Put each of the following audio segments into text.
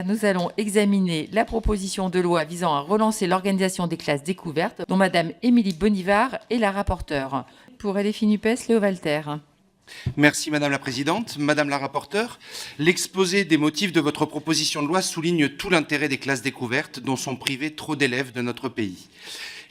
nous allons examiner la proposition de loi visant à relancer l'organisation des classes découvertes, dont Madame Émilie Bonivard est la rapporteure. Pour LFI NUPES, Léo Walter. Merci Madame la Présidente. Madame la rapporteure, l'exposé des motifs de votre proposition de loi souligne tout l'intérêt des classes découvertes dont sont privés trop d'élèves de notre pays.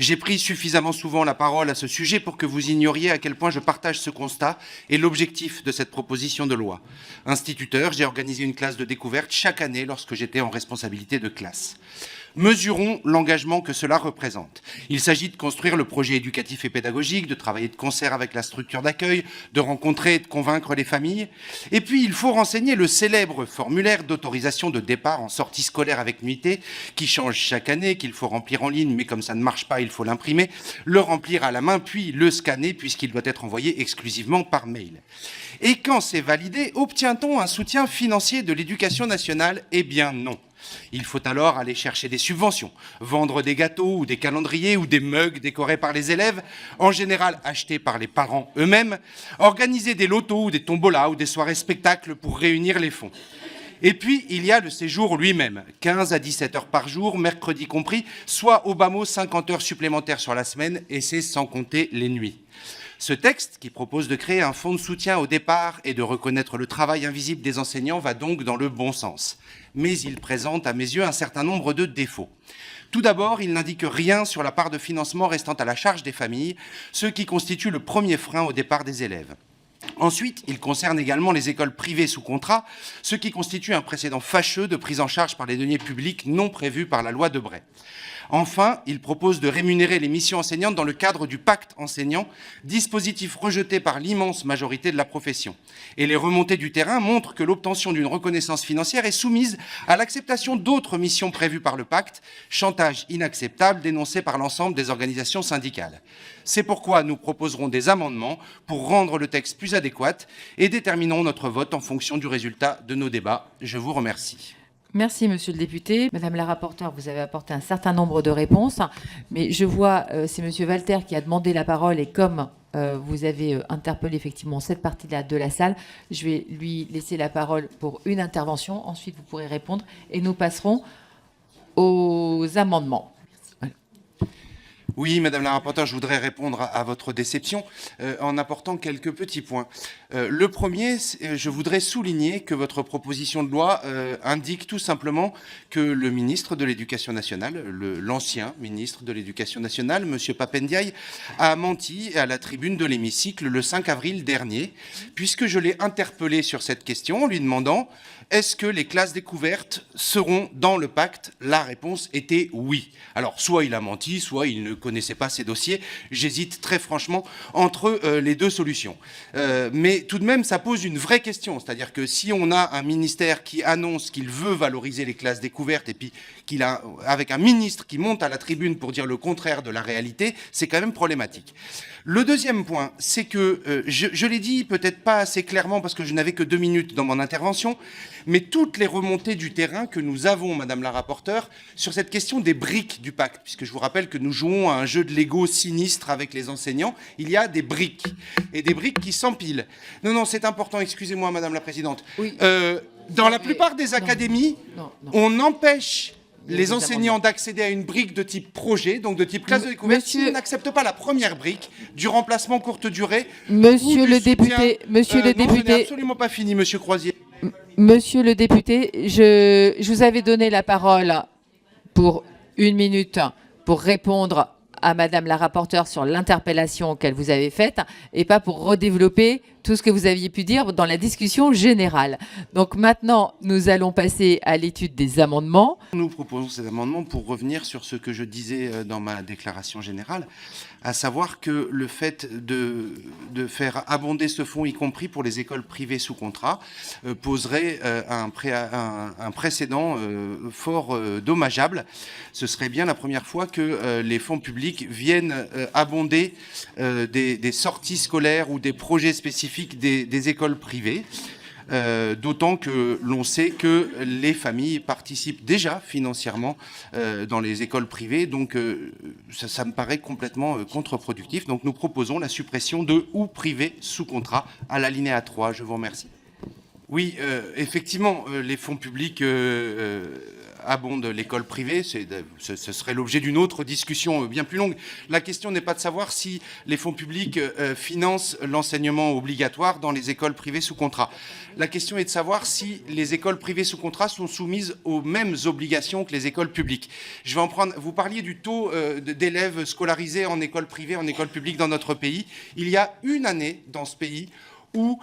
J'ai pris suffisamment souvent la parole à ce sujet pour que vous ignoriez à quel point je partage ce constat et l'objectif de cette proposition de loi. Instituteur, j'ai organisé une classe de découverte chaque année lorsque j'étais en responsabilité de classe. Mesurons l'engagement que cela représente. Il s'agit de construire le projet éducatif et pédagogique, de travailler de concert avec la structure d'accueil, de rencontrer et de convaincre les familles. Et puis, il faut renseigner le célèbre formulaire d'autorisation de départ en sortie scolaire avec nuitée, qui change chaque année, qu'il faut remplir en ligne, mais comme ça ne marche pas, il faut l'imprimer, le remplir à la main, puis le scanner, puisqu'il doit être envoyé exclusivement par mail. Et quand c'est validé, obtient-on un soutien financier de l'Éducation nationale? Eh bien non. Il faut alors aller chercher des subventions, vendre des gâteaux ou des calendriers ou des mugs décorés par les élèves, en général achetés par les parents eux-mêmes, organiser des lotos ou des tombolas ou des soirées spectacles pour réunir les fonds. Et puis, il y a le séjour lui-même, 15 à 17 heures par jour, mercredi compris, soit au bas mot 50 heures supplémentaires sur la semaine, et c'est sans compter les nuits. Ce texte, qui propose de créer un fonds de soutien au départ et de reconnaître le travail invisible des enseignants, va donc dans le bon sens. Mais il présente, à mes yeux, un certain nombre de défauts. Tout d'abord, il n'indique rien sur la part de financement restant à la charge des familles, ce qui constitue le premier frein au départ des élèves. Ensuite, il concerne également les écoles privées sous contrat, ce qui constitue un précédent fâcheux de prise en charge par les deniers publics non prévus par la loi Debré. Enfin, il propose de rémunérer les missions enseignantes dans le cadre du pacte enseignant, dispositif rejeté par l'immense majorité de la profession. Et les remontées du terrain montrent que l'obtention d'une reconnaissance financière est soumise à l'acceptation d'autres missions prévues par le pacte, chantage inacceptable dénoncé par l'ensemble des organisations syndicales. C'est pourquoi nous proposerons des amendements pour rendre le texte plus adéquat et déterminerons notre vote en fonction du résultat de nos débats. Je vous remercie. Merci, monsieur le député. Madame la rapporteure, vous avez apporté un certain nombre de réponses, mais je vois, c'est monsieur Walter qui a demandé la parole, et comme vous avez interpellé effectivement cette partie-là de la salle, je vais lui laisser la parole pour une intervention. Ensuite, vous pourrez répondre et nous passerons aux amendements. Oui, Madame la rapporteure, je voudrais répondre à votre déception en apportant quelques petits points. Le premier, je voudrais souligner que votre proposition de loi indique tout simplement que le ministre de l'Éducation nationale, l'ancien ministre de l'Éducation nationale, Monsieur Pap Ndiaye, a menti à la tribune de l'hémicycle le 5 avril dernier, puisque je l'ai interpellé sur cette question en lui demandant « Est-ce que les classes découvertes seront dans le pacte ?» La réponse était oui. Alors, soit il a menti, soit il ne connaissait pas ces dossiers. J'hésite très franchement entre les deux solutions. Mais tout de même, ça pose une vraie question. C'est-à-dire que si on a un ministère qui annonce qu'il veut valoriser les classes découvertes et puis qu'il a, avec un ministre qui monte à la tribune pour dire le contraire de la réalité, c'est quand même problématique. Le deuxième point, c'est que, je l'ai dit peut-être pas assez clairement parce que je n'avais que 2 minutes dans mon intervention, mais toutes les remontées du terrain que nous avons, Madame la rapporteure, sur cette question des briques du pacte, puisque je vous rappelle que nous jouons à un jeu de Lego sinistre avec les enseignants, il y a des briques, et des briques qui s'empilent. Non, c'est important, excusez-moi, Madame la Présidente. Oui. Dans la plupart des académies, on empêche les enseignants d'accéder à une brique de type projet, donc de type classe de découverte, s'ils n'acceptent pas la première brique du remplacement courte durée. Monsieur le député, monsieur le député. Je n'ai absolument pas fini, Monsieur Croisier. Monsieur le député, je vous avais donné la parole pour 1 minute pour répondre à Madame la rapporteure sur l'interpellation qu'elle vous avait faite et pas pour redévelopper tout ce que vous aviez pu dire dans la discussion générale. Donc maintenant, nous allons passer à l'étude des amendements. Nous proposons ces amendements pour revenir sur ce que je disais dans ma déclaration générale, à savoir que le fait de faire abonder ce fonds, y compris pour les écoles privées sous contrat, poserait un précédent fort dommageable. Ce serait bien la première fois que les fonds publics viennent abonder des sorties scolaires ou des projets spécifiques des écoles privées. D'autant que l'on sait que les familles participent déjà financièrement dans les écoles privées, donc ça me paraît complètement contre-productif. Donc nous proposons la suppression de « ou privé sous contrat » à l'alinéa 3. Je vous remercie. Oui, effectivement, les fonds publics abonde l'école privée. Ce serait l'objet d'une autre discussion bien plus longue. La question n'est pas de savoir si les fonds publics financent l'enseignement obligatoire dans les écoles privées sous contrat. La question est de savoir si les écoles privées sous contrat sont soumises aux mêmes obligations que les écoles publiques. Je vais en prendre. Vous parliez du taux d'élèves scolarisés en école privée, en école publique dans notre pays. Il y a une année dans ce pays où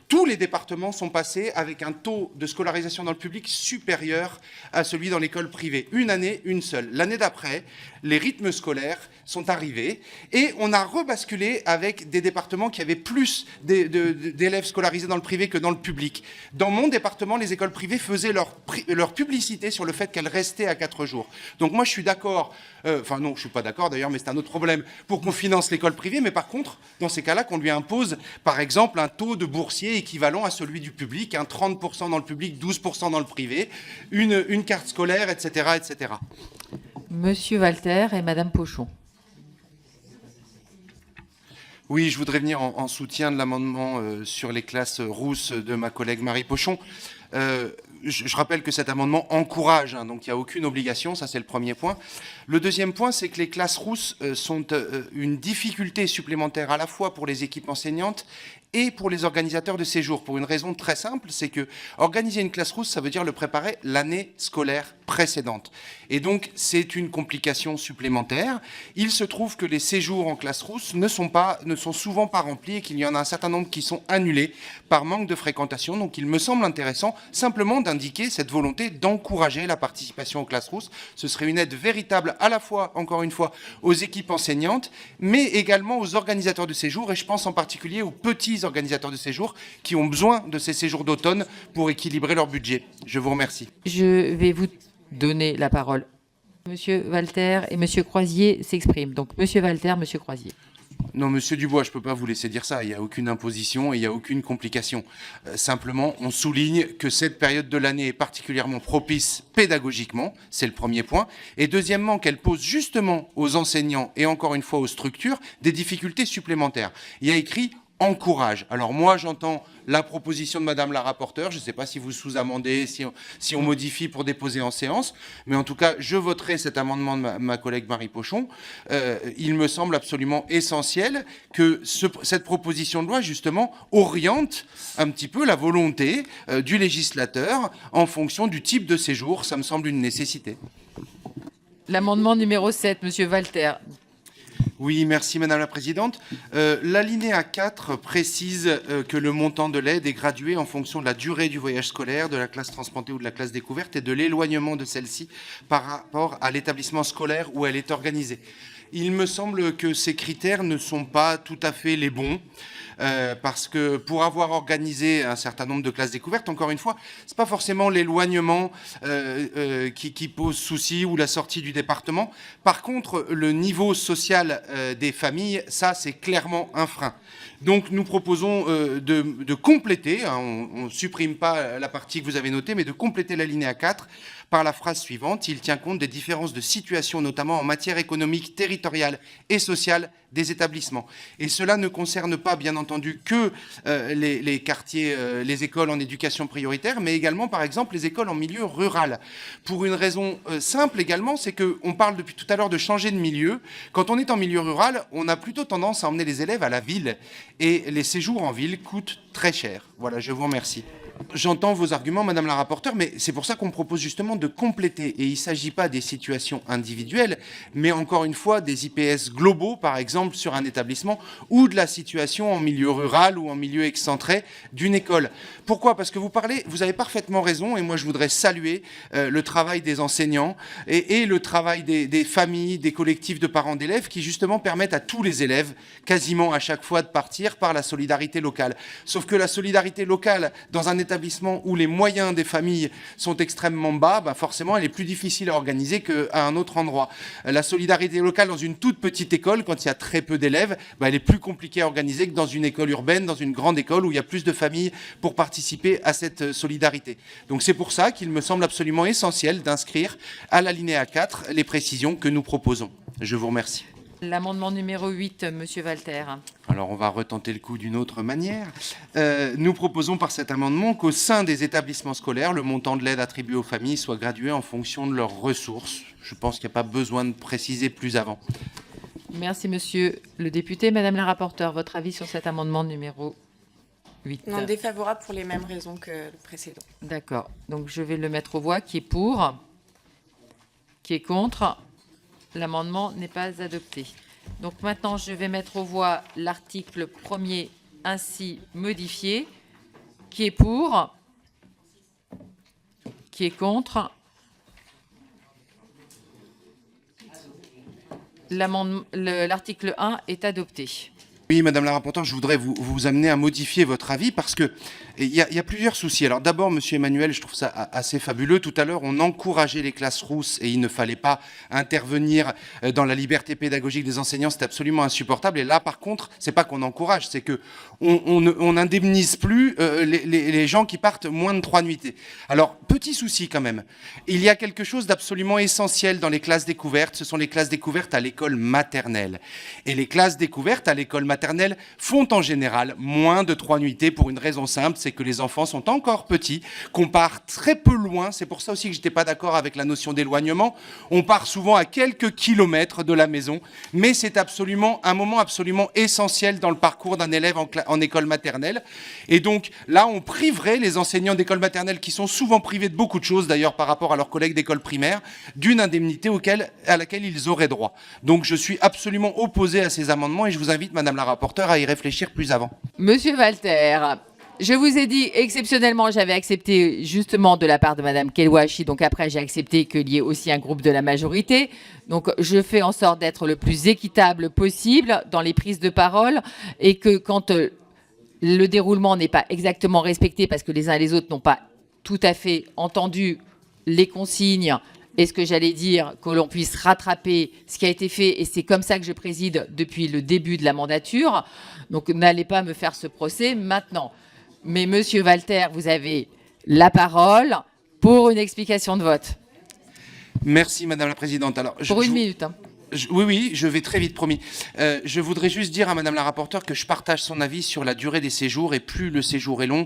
tous les départements sont passés avec un taux de scolarisation dans le public supérieur à celui dans l'école privée. Une année, une seule. L'année d'après, les rythmes scolaires sont arrivés et on a rebasculé avec des départements qui avaient plus d'élèves scolarisés dans le privé que dans le public. Dans mon département, les écoles privées faisaient leur publicité sur le fait qu'elles restaient à 4 jours. Donc moi, je suis d'accord, enfin non, je ne suis pas d'accord d'ailleurs, mais c'est un autre problème, pour qu'on finance l'école privée, mais par contre, dans ces cas-là, qu'on lui impose, par exemple, un taux de boursier équivalent à celui du public, 30% dans le public, 12% dans le privé, une carte scolaire, etc., etc. Monsieur Walter et Madame Pochon. Oui, je voudrais venir en soutien de l'amendement sur les classes rousses de ma collègue Marie Pochon. Je rappelle que cet amendement encourage, donc il n'y a aucune obligation, ça c'est le premier point. Le deuxième point, c'est que les classes rousses sont une difficulté supplémentaire à la fois pour les équipes enseignantes et pour les organisateurs de séjour, pour une raison très simple, c'est que organiser une classe rousse, ça veut dire le préparer l'année scolaire précédente. Et donc, c'est une complication supplémentaire. Il se trouve que les séjours en classe rousse ne sont souvent pas remplis et qu'il y en a un certain nombre qui sont annulés par manque de fréquentation. Donc, il me semble intéressant simplement d'indiquer cette volonté d'encourager la participation aux classes rousses. Ce serait une aide véritable à la fois, encore une fois, aux équipes enseignantes, mais également aux organisateurs de séjour. Et je pense en particulier aux petits organisateurs de séjour qui ont besoin de ces séjours d'automne pour équilibrer leur budget. Je vous remercie. Je vais vous donner la parole. Monsieur Walter et Monsieur Croisier s'expriment. Donc Monsieur Walter, Monsieur Croisier. Non, Monsieur Dubois, je ne peux pas vous laisser dire ça. Il n'y a aucune imposition et il n'y a aucune complication. Simplement, on souligne que cette période de l'année est particulièrement propice pédagogiquement, c'est le premier point. Et deuxièmement, qu'elle pose justement aux enseignants et encore une fois aux structures des difficultés supplémentaires. Il y a écrit encourage. Alors moi, j'entends la proposition de Madame la rapporteure. Je ne sais pas si vous sous-amendez, si on modifie pour déposer en séance. Mais en tout cas, je voterai cet amendement de ma collègue Marie Pochon. Il me semble absolument essentiel que cette proposition de loi, justement, oriente un petit peu la volonté du législateur en fonction du type de séjour. Ça me semble une nécessité. L'amendement numéro 7, Monsieur Walter. Oui, merci Madame la Présidente. L'alinéa 4 précise que le montant de l'aide est gradué en fonction de la durée du voyage scolaire, de la classe transplantée ou de la classe découverte et de l'éloignement de celle-ci par rapport à l'établissement scolaire où elle est organisée. Il me semble que ces critères ne sont pas tout à fait les bons. Parce que pour avoir organisé un certain nombre de classes découvertes, encore une fois, ce n'est pas forcément l'éloignement qui pose souci ou la sortie du département. Par contre, le niveau social des familles, ça, c'est clairement un frein. Donc, nous proposons de compléter, hein, on ne supprime pas la partie que vous avez notée, mais de compléter l'alinéa 4 par la phrase suivante. Il tient compte des différences de situation, notamment en matière économique, territoriale et sociale des établissements. Et cela ne concerne pas, bien entendu, que les quartiers, les écoles en éducation prioritaire, mais également, par exemple, les écoles en milieu rural. Pour une raison simple également, c'est qu'on parle depuis tout à l'heure de changer de milieu. Quand on est en milieu rural, on a plutôt tendance à emmener les élèves à la ville. Et les séjours en ville coûtent très cher. Voilà, je vous remercie. J'entends vos arguments, Madame la rapporteure, mais c'est pour ça qu'on propose justement de compléter. Et il ne s'agit pas des situations individuelles, mais encore une fois des IPS globaux, par exemple, sur un établissement, ou de la situation en milieu rural ou en milieu excentré d'une école. Pourquoi ? Parce que vous avez parfaitement raison, et moi je voudrais saluer le travail des enseignants et le travail des familles, des collectifs de parents d'élèves qui justement permettent à tous les élèves, quasiment à chaque fois, de partir par la solidarité locale. Sauf que la solidarité locale, dans un établissement où les moyens des familles sont extrêmement bas, forcément, elle est plus difficile à organiser qu'à un autre endroit. La solidarité locale dans une toute petite école, quand il y a très peu d'élèves, elle est plus compliquée à organiser que dans une école urbaine, dans une grande école où il y a plus de familles pour participer à cette solidarité. Donc c'est pour ça qu'il me semble absolument essentiel d'inscrire à l'alinéa 4 les précisions que nous proposons. Je vous remercie. L'amendement numéro 8, Monsieur Walter. Alors, on va retenter le coup d'une autre manière. Nous proposons par cet amendement qu'au sein des établissements scolaires, le montant de l'aide attribuée aux familles soit gradué en fonction de leurs ressources. Je pense qu'il n'y a pas besoin de préciser plus avant. Merci, Monsieur le député. Madame la rapporteure, votre avis sur cet amendement numéro 8? Non, défavorable pour les mêmes raisons que le précédent. D'accord. Donc, je vais le mettre aux voix. Qui est pour? Qui est contre? L'amendement n'est pas adopté. Donc, maintenant, je vais mettre aux voix l'article 1er ainsi modifié. Qui est pour? Qui est contre? L'article 1 est adopté. Oui, Madame la rapporteure, je voudrais vous amener à modifier votre avis parce que il y a plusieurs soucis. Alors d'abord, Monsieur Emmanuel, je trouve ça assez fabuleux. Tout à l'heure, on encourageait les classes rousses et il ne fallait pas intervenir dans la liberté pédagogique des enseignants. C'est absolument insupportable. Et là, par contre, c'est pas qu'on encourage, c'est que on n'indemnise plus les gens qui partent moins de 3 nuitées. Alors, petit souci quand même. Il y a quelque chose d'absolument essentiel dans les classes découvertes. Ce sont les classes découvertes à l'école maternelle. Et les classes découvertes à l'école maternelle font en général moins de 3 nuitées pour une raison simple, c'est que les enfants sont encore petits, qu'on part très peu loin. C'est pour ça aussi que je n'étais pas d'accord avec la notion d'éloignement. On part souvent à quelques kilomètres de la maison, mais c'est absolument un moment absolument essentiel dans le parcours d'un élève en école maternelle. Et donc là, on priverait les enseignants d'école maternelle, qui sont souvent privés de beaucoup de choses d'ailleurs par rapport à leurs collègues d'école primaire, d'une indemnité à laquelle ils auraient droit. Donc je suis absolument opposé à ces amendements et je vous invite, Madame la rapporteure, à y réfléchir plus avant. Monsieur Walter, je vous ai dit, exceptionnellement, j'avais accepté justement de la part de Madame Kelouachi, donc après j'ai accepté qu'il y ait aussi un groupe de la majorité. Donc je fais en sorte d'être le plus équitable possible dans les prises de parole et que quand le déroulement n'est pas exactement respecté parce que les uns et les autres n'ont pas tout à fait entendu les consignes et ce que j'allais dire, que l'on puisse rattraper ce qui a été fait. Et c'est comme ça que je préside depuis le début de la mandature. Donc n'allez pas me faire ce procès maintenant. Mais Monsieur Walter, vous avez la parole pour une explication de vote. Merci, Madame la Présidente. Alors, Pour une minute. Hein. Oui, je vais très vite, promis. Je voudrais juste dire à Madame la rapporteure que je partage son avis sur la durée des séjours, et plus le séjour est long,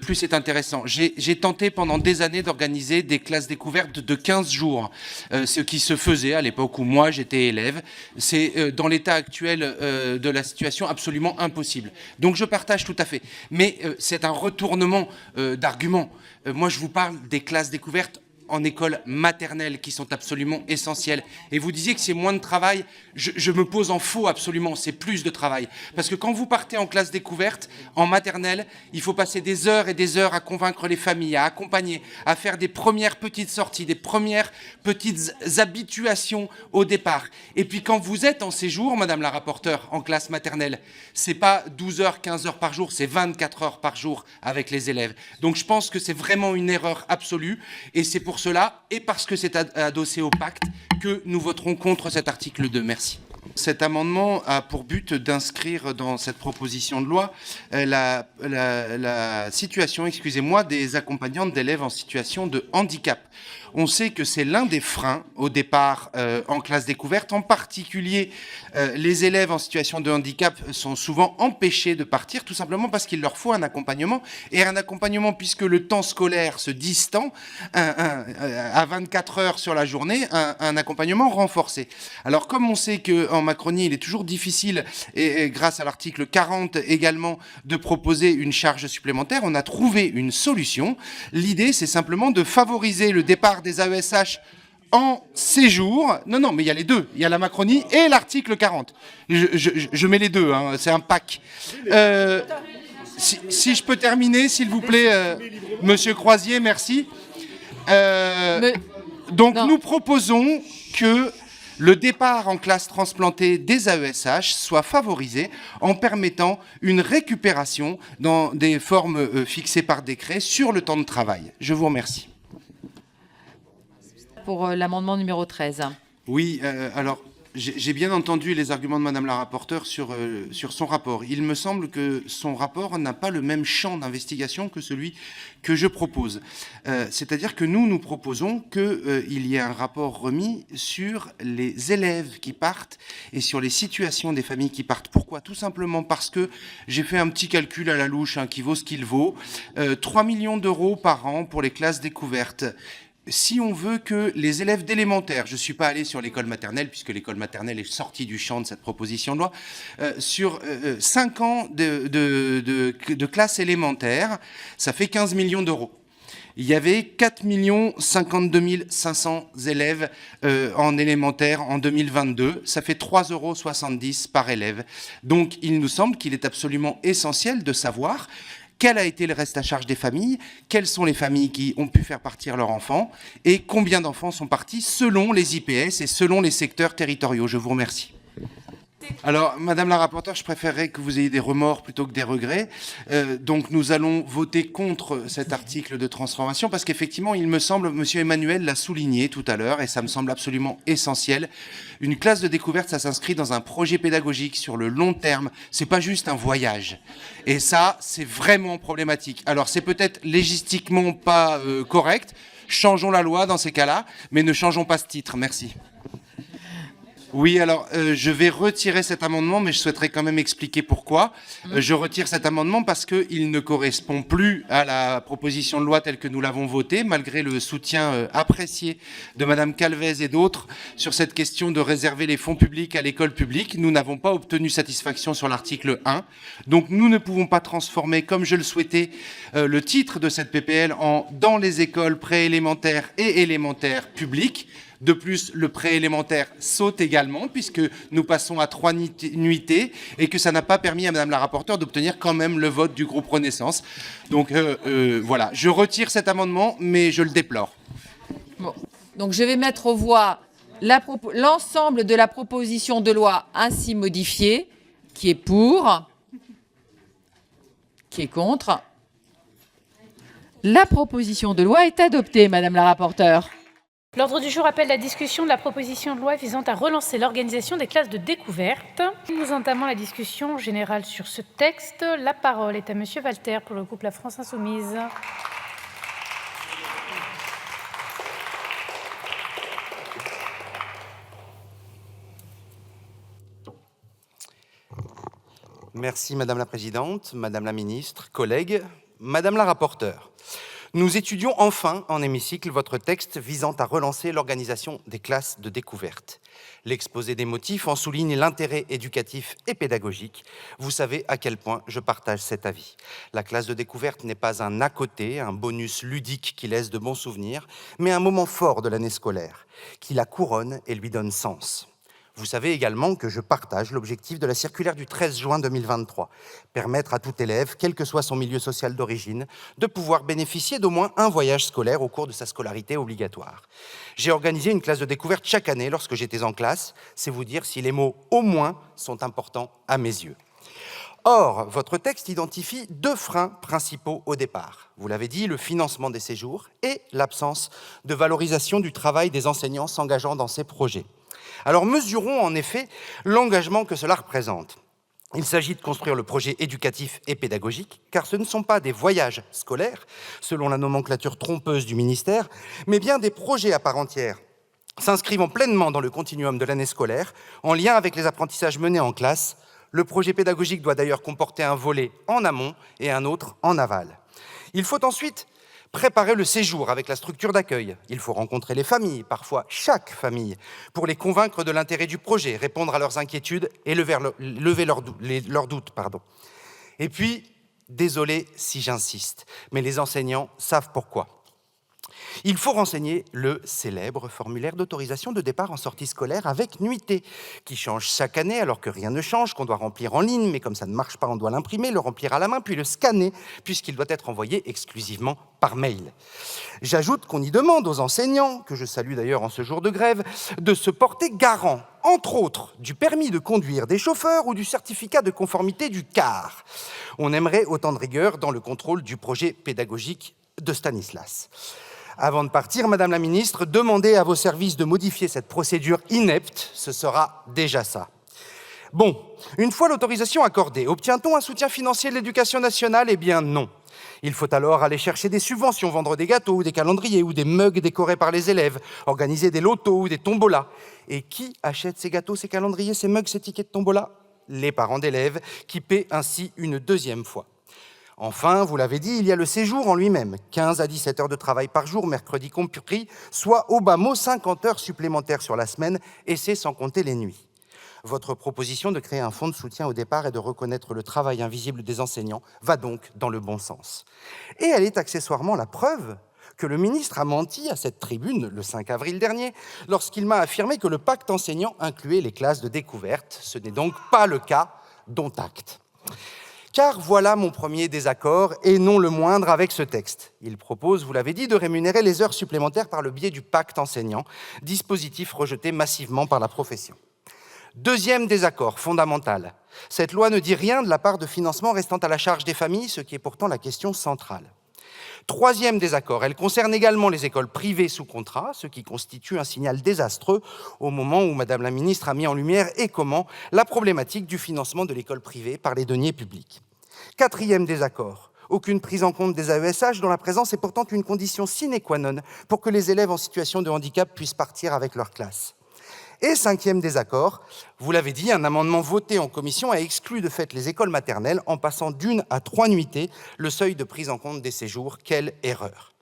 plus c'est intéressant. J'ai tenté pendant des années d'organiser des classes découvertes de 15 jours, ce qui se faisait à l'époque où moi j'étais élève. C'est dans l'état actuel de la situation absolument impossible. Donc je partage tout à fait. Mais c'est un retournement d'arguments. Moi je vous parle des classes découvertes en école maternelle qui sont absolument essentielles. Et vous disiez que c'est moins de travail. Je me pose en faux absolument, c'est plus de travail. Parce que quand vous partez en classe découverte, en maternelle, il faut passer des heures et des heures à convaincre les familles, à accompagner, à faire des premières petites sorties, des premières petites habituations au départ. Et puis quand vous êtes en séjour, Madame la rapporteure, en classe maternelle, c'est pas 12 heures, 15 heures par jour, c'est 24 heures par jour avec les élèves. Donc je pense que c'est vraiment une erreur absolue. Et c'est pour cela, et parce que c'est adossé au pacte, que nous voterons contre cet article 2. Merci. Cet amendement a pour but d'inscrire dans cette proposition de loi la situation, des accompagnantes d'élèves en situation de handicap. On sait que c'est l'un des freins au départ en classe découverte. En particulier, les élèves en situation de handicap sont souvent empêchés de partir, tout simplement parce qu'il leur faut un accompagnement. Et un accompagnement, puisque le temps scolaire se distend à 24 heures sur la journée, un accompagnement renforcé. Alors, comme on sait qu'en Macronie, il est toujours difficile, et grâce à l'article 40 également, de proposer une charge supplémentaire, on a trouvé une solution. L'idée, c'est simplement de favoriser le départ des AESH en séjour. Non, mais il y a les deux. Il y a la Macronie et l'article 40. Je mets les deux, hein, c'est un pack. Si je peux terminer, s'il vous plaît, Monsieur Croisier, merci. Donc, nous proposons que le départ en classe transplantée des AESH soit favorisé en permettant une récupération dans des formes fixées par décret sur le temps de travail. Je vous remercie. Pour l'amendement numéro 13. Oui, alors, j'ai bien entendu les arguments de Madame la rapporteure sur son rapport. Il me semble que son rapport n'a pas le même champ d'investigation que celui que je propose. C'est-à-dire que nous proposons qu'il y ait un rapport remis sur les élèves qui partent et sur les situations des familles qui partent. Pourquoi? Tout simplement parce que j'ai fait un petit calcul à la louche qui vaut ce qu'il vaut. 3 millions d'euros par an pour les classes découvertes. Si on veut que les élèves d'élémentaire, je ne suis pas allé sur l'école maternelle, puisque l'école maternelle est sortie du champ de cette proposition de loi, sur 5 ans de classe élémentaire, ça fait 15 millions d'euros. Il y avait 4 52 500 élèves en élémentaire en 2022. Ça fait 3,70 € par élève. Donc, il nous semble qu'il est absolument essentiel de savoir quel a été le reste à charge des familles, quelles sont les familles qui ont pu faire partir leurs enfants et combien d'enfants sont partis selon les IPS et selon les secteurs territoriaux. Je vous remercie. Alors, Madame la rapporteure, je préférerais que vous ayez des remords plutôt que des regrets. Donc, nous allons voter contre cet article de transformation parce qu'effectivement, il me semble, Monsieur Emmanuel l'a souligné tout à l'heure, et ça me semble absolument essentiel. Une classe de découverte, ça s'inscrit dans un projet pédagogique sur le long terme. C'est pas juste un voyage. Et ça, c'est vraiment problématique. Alors, c'est peut-être légistiquement pas correct. Changeons la loi dans ces cas-là, mais ne changeons pas ce titre. Merci. Oui, alors je vais retirer cet amendement, mais je souhaiterais quand même expliquer pourquoi. Je retire cet amendement parce qu'il ne correspond plus à la proposition de loi telle que nous l'avons votée, malgré le soutien apprécié de Madame Calvez et d'autres sur cette question de réserver les fonds publics à l'école publique. Nous n'avons pas obtenu satisfaction sur l'article 1. Donc nous ne pouvons pas transformer, comme je le souhaitais, le titre de cette PPL en « dans les écoles préélémentaires et élémentaires publiques ». De plus, le préélémentaire saute également, puisque nous passons à 3 nuitées, et que ça n'a pas permis à Madame la rapporteure d'obtenir quand même le vote du groupe Renaissance. Donc voilà, je retire cet amendement, mais je le déplore. Bon. Donc je vais mettre aux voix l'ensemble de la proposition de loi ainsi modifiée. Qui est pour? Qui est contre? La proposition de loi est adoptée, Madame la rapporteure. L'ordre du jour appelle la discussion de la proposition de loi visant à relancer l'organisation des classes de découverte. Nous entamons la discussion générale sur ce texte. La parole est à Monsieur Walter pour le groupe La France Insoumise. Merci Madame la Présidente, Madame la Ministre, collègues, Madame la rapporteure. Nous étudions enfin en hémicycle votre texte visant à relancer l'organisation des classes de découverte. L'exposé des motifs en souligne l'intérêt éducatif et pédagogique. Vous savez à quel point je partage cet avis. La classe de découverte n'est pas un à côté, un bonus ludique qui laisse de bons souvenirs, mais un moment fort de l'année scolaire, qui la couronne et lui donne sens. Vous savez également que je partage l'objectif de la circulaire du 13 juin 2023, permettre à tout élève, quel que soit son milieu social d'origine, de pouvoir bénéficier d'au moins un voyage scolaire au cours de sa scolarité obligatoire. J'ai organisé une classe de découverte chaque année lorsque j'étais en classe, c'est vous dire si les mots « au moins » sont importants à mes yeux. Or, votre texte identifie 2 freins principaux au départ. Vous l'avez dit, le financement des séjours et l'absence de valorisation du travail des enseignants s'engageant dans ces projets. Alors mesurons en effet l'engagement que cela représente. Il s'agit de construire le projet éducatif et pédagogique, car ce ne sont pas des voyages scolaires, selon la nomenclature trompeuse du ministère, mais bien des projets à part entière, s'inscrivant pleinement dans le continuum de l'année scolaire, en lien avec les apprentissages menés en classe. Le projet pédagogique doit d'ailleurs comporter un volet en amont et un autre en aval. Il faut ensuite préparer le séjour avec la structure d'accueil. Il faut rencontrer les familles, parfois chaque famille, pour les convaincre de l'intérêt du projet, répondre à leurs inquiétudes et lever leurs doutes. Et puis, désolé si j'insiste, mais les enseignants savent pourquoi. Il faut renseigner le célèbre formulaire d'autorisation de départ en sortie scolaire avec nuitée, qui change chaque année alors que rien ne change, qu'on doit remplir en ligne, mais comme ça ne marche pas, on doit l'imprimer, le remplir à la main, puis le scanner, puisqu'il doit être envoyé exclusivement par mail. J'ajoute qu'on y demande aux enseignants, que je salue d'ailleurs en ce jour de grève, de se porter garant, entre autres, du permis de conduire des chauffeurs ou du certificat de conformité du car. On aimerait autant de rigueur dans le contrôle du projet pédagogique de Stanislas. Avant de partir, Madame la Ministre, demandez à vos services de modifier cette procédure inepte, ce sera déjà ça. Bon, une fois l'autorisation accordée, obtient-on un soutien financier de l'Éducation nationale? Eh bien non. Il faut alors aller chercher des subventions, vendre des gâteaux ou des calendriers ou des mugs décorés par les élèves, organiser des lotos ou des tombolas. Et qui achète ces gâteaux, ces calendriers, ces mugs, ces tickets de tombola? Les parents d'élèves qui paient ainsi une deuxième fois. Enfin, vous l'avez dit, il y a le séjour en lui-même, 15 à 17 heures de travail par jour, mercredi compris, soit au bas mot 50 heures supplémentaires sur la semaine, et c'est sans compter les nuits. Votre proposition de créer un fonds de soutien au départ et de reconnaître le travail invisible des enseignants va donc dans le bon sens. Et elle est accessoirement la preuve que le ministre a menti à cette tribune le 5 avril dernier, lorsqu'il m'a affirmé que le pacte enseignant incluait les classes de découverte. Ce n'est donc pas le cas, dont acte. Car voilà mon premier désaccord, et non le moindre, avec ce texte. Il propose, vous l'avez dit, de rémunérer les heures supplémentaires par le biais du pacte enseignant, dispositif rejeté massivement par la profession. Deuxième désaccord fondamental. Cette loi ne dit rien de la part de financement restant à la charge des familles, ce qui est pourtant la question centrale. Troisième désaccord, elle concerne également les écoles privées sous contrat, ce qui constitue un signal désastreux au moment où Madame la Ministre a mis en lumière et comment la problématique du financement de l'école privée par les deniers publics. Quatrième désaccord, aucune prise en compte des AESH dont la présence est pourtant une condition sine qua non pour que les élèves en situation de handicap puissent partir avec leur classe. Et cinquième désaccord, vous l'avez dit, un amendement voté en commission a exclu de fait les écoles maternelles en passant d'1 à 3 nuitées le seuil de prise en compte des séjours. Quelle erreur!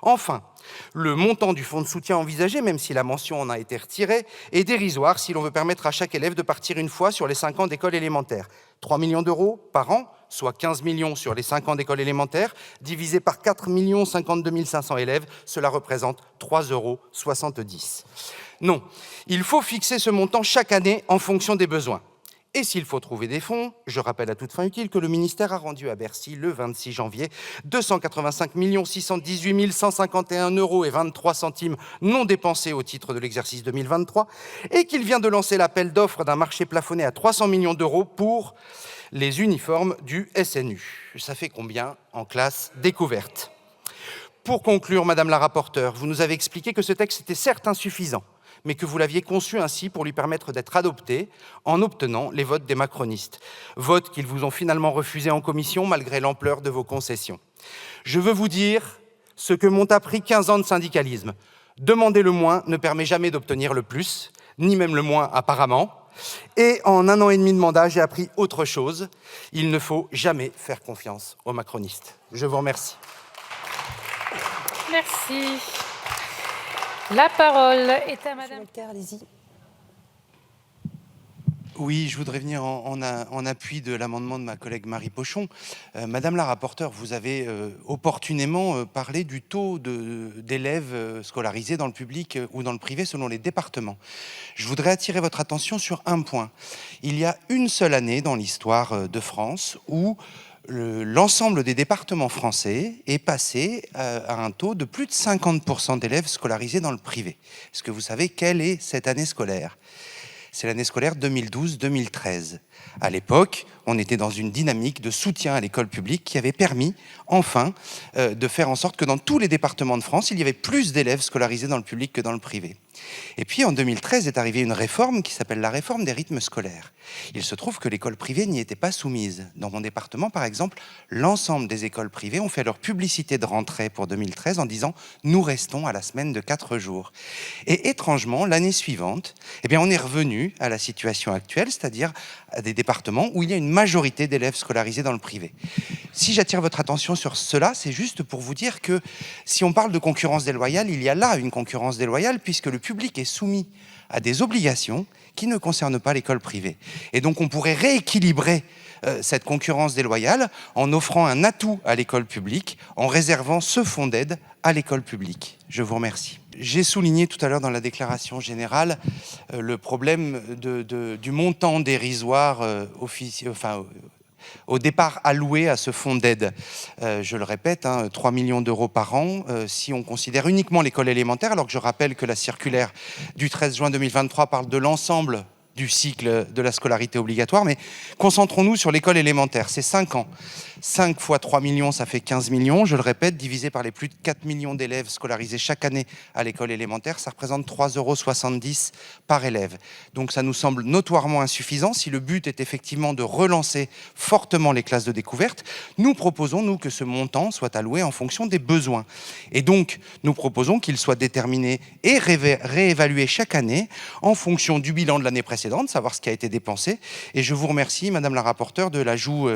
Enfin, le montant du fonds de soutien envisagé, même si la mention en a été retirée, est dérisoire si l'on veut permettre à chaque élève de partir une fois sur les 5 ans d'école élémentaire. 3 millions d'euros par an, soit 15 millions sur les 5 ans d'école élémentaire, divisé par 4 52 500 élèves, cela représente 3,70 €. Non, il faut fixer ce montant chaque année en fonction des besoins. Et s'il faut trouver des fonds, je rappelle à toute fin utile que le ministère a rendu à Bercy le 26 janvier 285 618 151 € et 23 centimes non dépensés au titre de l'exercice 2023 et qu'il vient de lancer l'appel d'offres d'un marché plafonné à 300 millions d'euros pour les uniformes du SNU. Ça fait combien en classe découverte? Pour conclure, Madame la rapporteure, vous nous avez expliqué que ce texte était certes insuffisant, mais que vous l'aviez conçu ainsi pour lui permettre d'être adopté en obtenant les votes des macronistes. Votes qu'ils vous ont finalement refusés en commission malgré l'ampleur de vos concessions. Je veux vous dire ce que m'ont appris 15 ans de syndicalisme. Demander le moins ne permet jamais d'obtenir le plus, ni même le moins apparemment. Et en 1 an et demi de mandat, j'ai appris autre chose. Il ne faut jamais faire confiance aux macronistes. Je vous remercie. Merci. La parole est à Madame. Oui, je voudrais venir en appui de l'amendement de ma collègue Marie Pochon. Madame la rapporteure, vous avez opportunément parlé du taux d'élèves scolarisés dans le public ou dans le privé selon les départements. Je voudrais attirer votre attention sur un point. Il y a une seule année dans l'histoire de France où l'ensemble des départements français est passé à un taux de plus de 50% d'élèves scolarisés dans le privé. Est-ce que vous savez quelle est cette année scolaire ? C'est l'année scolaire 2012-2013. À l'époque, on était dans une dynamique de soutien à l'école publique qui avait permis, enfin, de faire en sorte que dans tous les départements de France, il y avait plus d'élèves scolarisés dans le public que dans le privé. Et puis, en 2013, est arrivée une réforme qui s'appelle la réforme des rythmes scolaires. Il se trouve que l'école privée n'y était pas soumise. Dans mon département, par exemple, l'ensemble des écoles privées ont fait leur publicité de rentrée pour 2013 en disant « Nous restons à la semaine de 4 jours ». Et étrangement, l'année suivante, eh bien, on est revenu à la situation actuelle, c'est-à-dire à des départements où il y a une majorité d'élèves scolarisés dans le privé. Si j'attire votre attention sur cela, c'est juste pour vous dire que si on parle de concurrence déloyale, il y a là une concurrence déloyale puisque le public est soumis à des obligations qui ne concernent pas l'école privée. Et donc on pourrait rééquilibrer cette concurrence déloyale en offrant un atout à l'école publique, en réservant ce fonds d'aide à l'école publique. Je vous remercie. J'ai souligné tout à l'heure dans la déclaration générale le problème du montant dérisoire au départ alloué à ce fonds d'aide. Je le répète, 3 millions d'euros par an, si on considère uniquement l'école élémentaire, alors que je rappelle que la circulaire du 13 juin 2023 parle de l'ensemble du cycle de la scolarité obligatoire, mais concentrons-nous sur l'école élémentaire. C'est 5 ans. 5 fois 3 millions, ça fait 15 millions. Je le répète, divisé par les plus de 4 millions d'élèves scolarisés chaque année à l'école élémentaire, ça représente 3,70 € par élève. Donc ça nous semble notoirement insuffisant. Si le but est effectivement de relancer fortement les classes de découverte, nous proposons, nous, que ce montant soit alloué en fonction des besoins. Et donc, nous proposons qu'il soit déterminé et réévalué chaque année en fonction du bilan de l'année précédente, savoir ce qui a été dépensé. Et je vous remercie, Madame la rapporteure, de l'ajout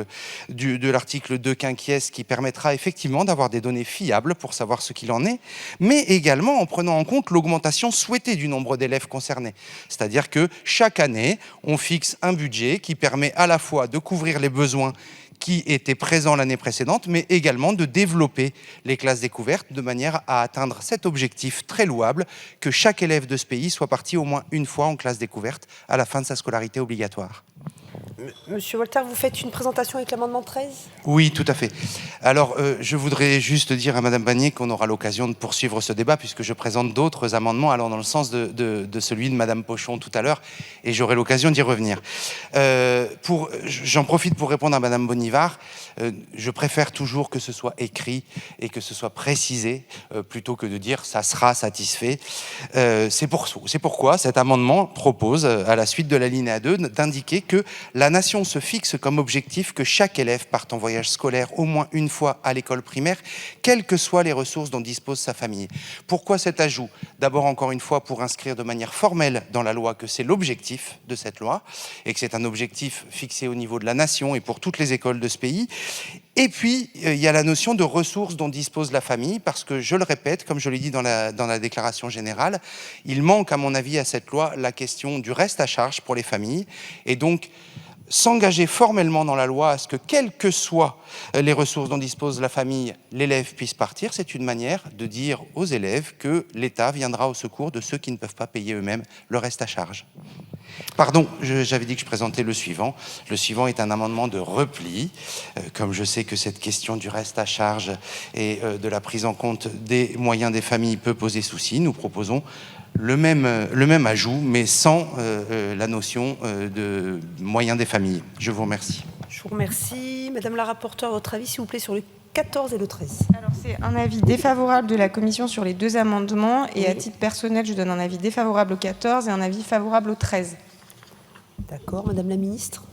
de l'article 2 quinquies qui permettra effectivement d'avoir des données fiables pour savoir ce qu'il en est, mais également en prenant en compte l'augmentation souhaitée du nombre d'élèves concernés. C'est-à-dire que chaque année, on fixe un budget qui permet à la fois de couvrir les besoins qui étaient présents l'année précédente, mais également de développer les classes découvertes de manière à atteindre cet objectif très louable que chaque élève de ce pays soit parti au moins une fois en classe découverte à la fin de sa scolarité obligatoire. Monsieur Walter, vous faites une présentation avec l'amendement 13 ? Oui, tout à fait. Alors, je voudrais juste dire à Madame Bagné qu'on aura l'occasion de poursuivre ce débat puisque je présente d'autres amendements allant dans le sens de celui de Madame Pochon tout à l'heure et j'aurai l'occasion d'y revenir. J'en profite pour répondre à Madame Bonivard. Je préfère toujours que ce soit écrit et que ce soit précisé plutôt que de dire ça sera satisfait. C'est pourquoi cet amendement propose, à la suite de l'alinéa 2, d'indiquer que la nation se fixe comme objectif que chaque élève parte en voyage scolaire au moins une fois à l'école primaire, quelles que soient les ressources dont dispose sa famille. Pourquoi cet ajout ? D'abord, encore une fois, pour inscrire de manière formelle dans la loi que c'est l'objectif de cette loi et que c'est un objectif fixé au niveau de la nation et pour toutes les écoles de ce pays. Et puis, il y a la notion de ressources dont dispose la famille, parce que, je le répète, comme je l'ai dit dans la déclaration générale, il manque, à mon avis, à cette loi, la question du reste à charge pour les familles. Et donc, s'engager formellement dans la loi à ce que, quelles que soient les ressources dont dispose la famille, l'élève puisse partir, c'est une manière de dire aux élèves que l'État viendra au secours de ceux qui ne peuvent pas payer eux-mêmes le reste à charge. Pardon, j'avais dit que je présentais le suivant. Le suivant est un amendement de repli. Comme je sais que cette question du reste à charge et de la prise en compte des moyens des familles peut poser souci, nous proposons le même ajout, mais sans la notion de moyens des familles. Je vous remercie. Je vous remercie. Madame la rapporteure, votre avis, s'il vous plaît, sur le 14 et le 13. Alors, c'est un avis défavorable de la commission sur les deux amendements. Et à titre personnel, je donne un avis défavorable au 14 et un avis favorable au 13. D'accord. Madame la ministre ?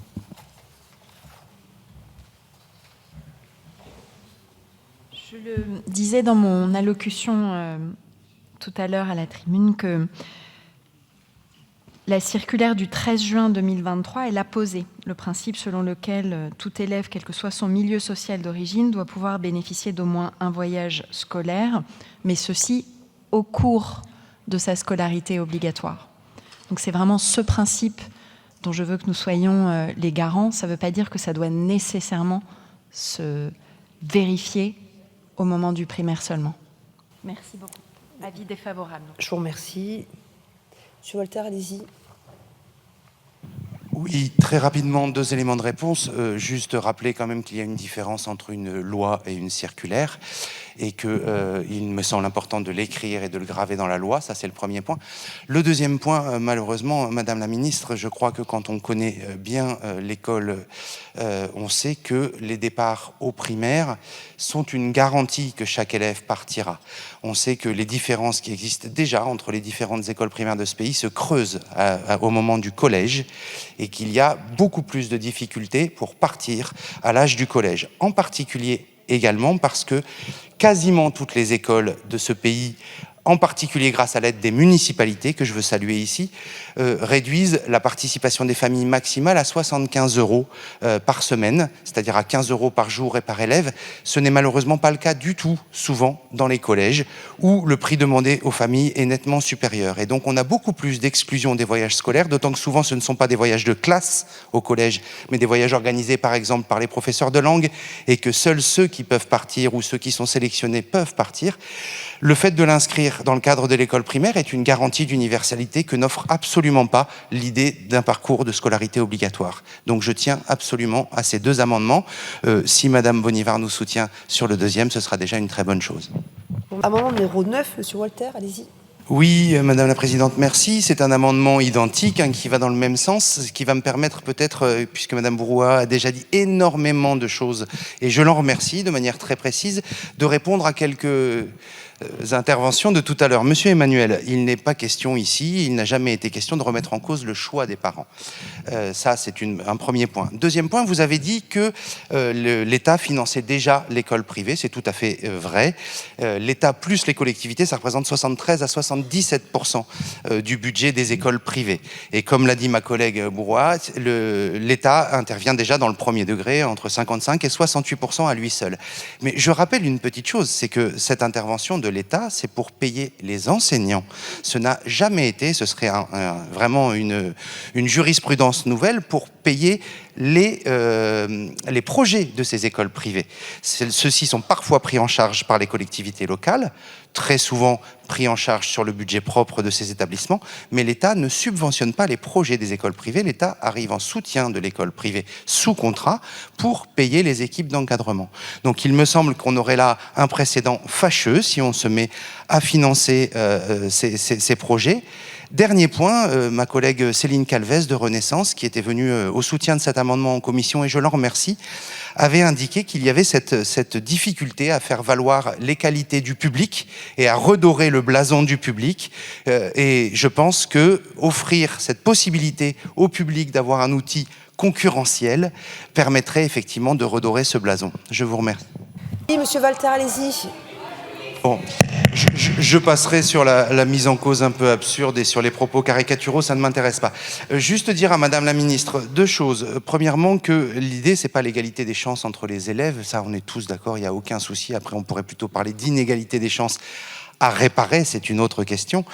Je le disais dans mon allocution tout à l'heure à la tribune que la circulaire du 13 juin 2023, elle a posé le principe selon lequel tout élève, quel que soit son milieu social d'origine, doit pouvoir bénéficier d'au moins un voyage scolaire, mais ceci au cours de sa scolarité obligatoire. Donc c'est vraiment ce principe dont je veux que nous soyons les garants. Ça ne veut pas dire que ça doit nécessairement se vérifier au moment du primaire seulement. Merci beaucoup. Avis défavorable. Je vous remercie. Monsieur Walter, allez-y. Oui, très rapidement, 2 éléments de réponse. Juste rappeler quand même qu'il y a une différence entre une loi et une circulaire et qu'il me semble important de l'écrire et de le graver dans la loi. Ça, c'est le premier point. Le deuxième point, malheureusement, Madame la Ministre, je crois que quand on connaît bien l'école, on sait que les départs au primaire sont une garantie que chaque élève partira. On sait que les différences qui existent déjà entre les différentes écoles primaires de ce pays se creusent au moment du collège et qu'il y a beaucoup plus de difficultés pour partir à l'âge du collège. En particulier également parce que quasiment toutes les écoles de ce pays, en particulier grâce à l'aide des municipalités, que je veux saluer ici, réduisent la participation des familles maximale à 75 € par semaine, c'est-à-dire à 15 € par jour et par élève. Ce n'est malheureusement pas le cas du tout, souvent, dans les collèges, où le prix demandé aux familles est nettement supérieur. Et donc on a beaucoup plus d'exclusion des voyages scolaires, d'autant que souvent ce ne sont pas des voyages de classe au collège, mais des voyages organisés par exemple par les professeurs de langue, et que seuls ceux qui peuvent partir ou ceux qui sont sélectionnés peuvent partir. Le fait de l'inscrire dans le cadre de l'école primaire est une garantie d'universalité que n'offre absolument pas l'idée d'un parcours de scolarité obligatoire. Donc je tiens absolument à ces 2 amendements. Si Madame Bonivard nous soutient sur le deuxième, ce sera déjà une très bonne chose. Amendement numéro 9, Monsieur Walter, allez-y. Oui, Madame la Présidente, merci. C'est un amendement identique qui va dans le même sens, ce qui va me permettre peut-être, puisque Madame Brouat a déjà dit énormément de choses, et je l'en remercie de manière très précise, de répondre à quelques interventions de tout à l'heure. Monsieur Emmanuel, il n'est pas question ici, il n'a jamais été question de remettre en cause le choix des parents. Ça, c'est un premier point. Deuxième point, vous avez dit que l'État finançait déjà l'école privée, c'est tout à fait vrai. L'État plus les collectivités, ça représente 73 à 77% du budget des écoles privées. Et comme l'a dit ma collègue Brouat, l'État intervient déjà dans le premier degré entre 55 et 68% à lui seul. Mais je rappelle une petite chose, c'est que cette intervention de l'État, c'est pour payer les enseignants. Ce n'a jamais été, ce serait vraiment une jurisprudence nouvelle pour payer les projets de ces écoles privées. Ceux-ci sont parfois pris en charge par les collectivités locales, très souvent pris en charge sur le budget propre de ces établissements, mais l'État ne subventionne pas les projets des écoles privées. L'État arrive en soutien de l'école privée sous contrat pour payer les équipes d'encadrement. Donc il me semble qu'on aurait là un précédent fâcheux si on se met à financer ces projets. Dernier point, ma collègue Céline Calvez de Renaissance, qui était venue au soutien de cet amendement en commission, et je l'en remercie, avait indiqué qu'il y avait cette difficulté à faire valoir les qualités du public et à redorer le blason du public. Et je pense que offrir cette possibilité au public d'avoir un outil concurrentiel permettrait effectivement de redorer ce blason. Je vous remercie. Oui, Monsieur Walter, allez-y. Bon, je passerai sur la mise en cause un peu absurde et sur les propos caricaturaux, ça ne m'intéresse pas. Juste dire à Madame la Ministre deux choses. Premièrement, que l'idée, c'est pas l'égalité des chances entre les élèves, ça on est tous d'accord, il n'y a aucun souci. Après, on pourrait plutôt parler d'inégalité des chances à réparer, c'est une autre question.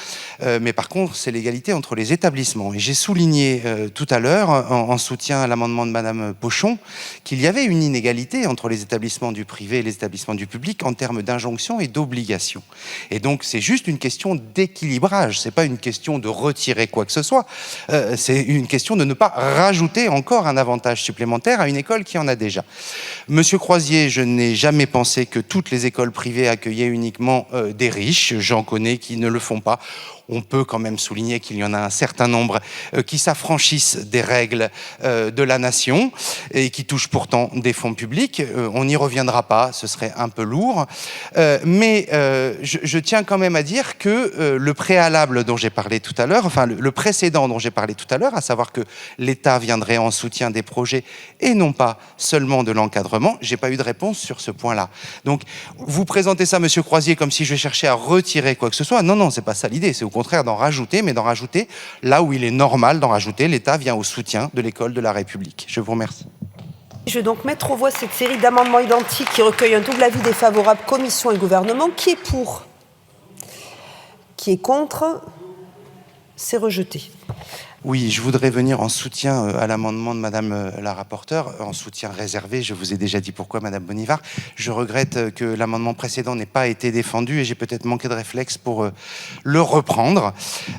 Mais par contre, c'est l'égalité entre les établissements. Et j'ai souligné tout à l'heure, en soutien à l'amendement de Madame Pochon, qu'il y avait une inégalité entre les établissements du privé et les établissements du public en termes d'injonctions et d'obligations. Et donc, c'est juste une question d'équilibrage. C'est pas une question de retirer quoi que ce soit. C'est une question de ne pas rajouter encore un avantage supplémentaire à une école qui en a déjà. Monsieur Croisier, je n'ai jamais pensé que toutes les écoles privées accueillaient uniquement des riches. J'en connais qui ne le font pas. On peut quand même souligner qu'il y en a un certain nombre qui s'affranchissent des règles de la nation et qui touchent pourtant des fonds publics. On n'y reviendra pas, ce serait un peu lourd. Mais je tiens quand même à dire que le préalable dont j'ai parlé tout à l'heure, enfin le précédent dont j'ai parlé tout à l'heure, à savoir que l'État viendrait en soutien des projets et non pas seulement de l'encadrement, j'ai pas eu de réponse sur ce point-là. Donc vous présentez ça, Monsieur Croisier, comme si je cherchais à retirer quoi que ce soit. Non, non, c'est pas ça l'idée. C'est au contraire d'en rajouter, mais d'en rajouter là où il est normal d'en rajouter. L'État vient au soutien de l'école de la République. Je vous remercie. Je vais donc mettre aux voix cette série d'amendements identiques qui recueillent un double avis défavorable, commission et gouvernement. Qui est pour? Qui est contre? C'est rejeté. Oui, je voudrais venir en soutien à l'amendement de Madame la rapporteure, en soutien réservé, je vous ai déjà dit pourquoi, Madame Bonivard. Je regrette que l'amendement précédent n'ait pas été défendu et j'ai peut-être manqué de réflexe pour le reprendre.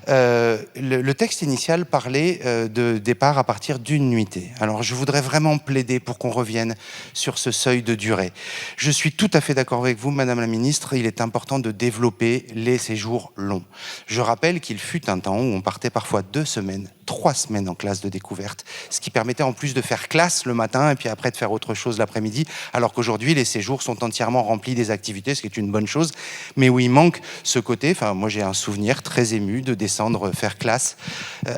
Le texte initial parlait de départ à partir d'une nuitée. Alors je voudrais vraiment plaider pour qu'on revienne sur ce seuil de durée. Je suis tout à fait d'accord avec vous, Madame la Ministre, il est important de développer les séjours longs. Je rappelle qu'il fut un temps où on partait parfois 2 semaines, 3 semaines en classe de découverte, ce qui permettait en plus de faire classe le matin et puis après de faire autre chose l'après-midi, alors qu'aujourd'hui les séjours sont entièrement remplis des activités, ce qui est une bonne chose, mais où il manque ce côté. Enfin, moi j'ai un souvenir très ému de descendre faire classe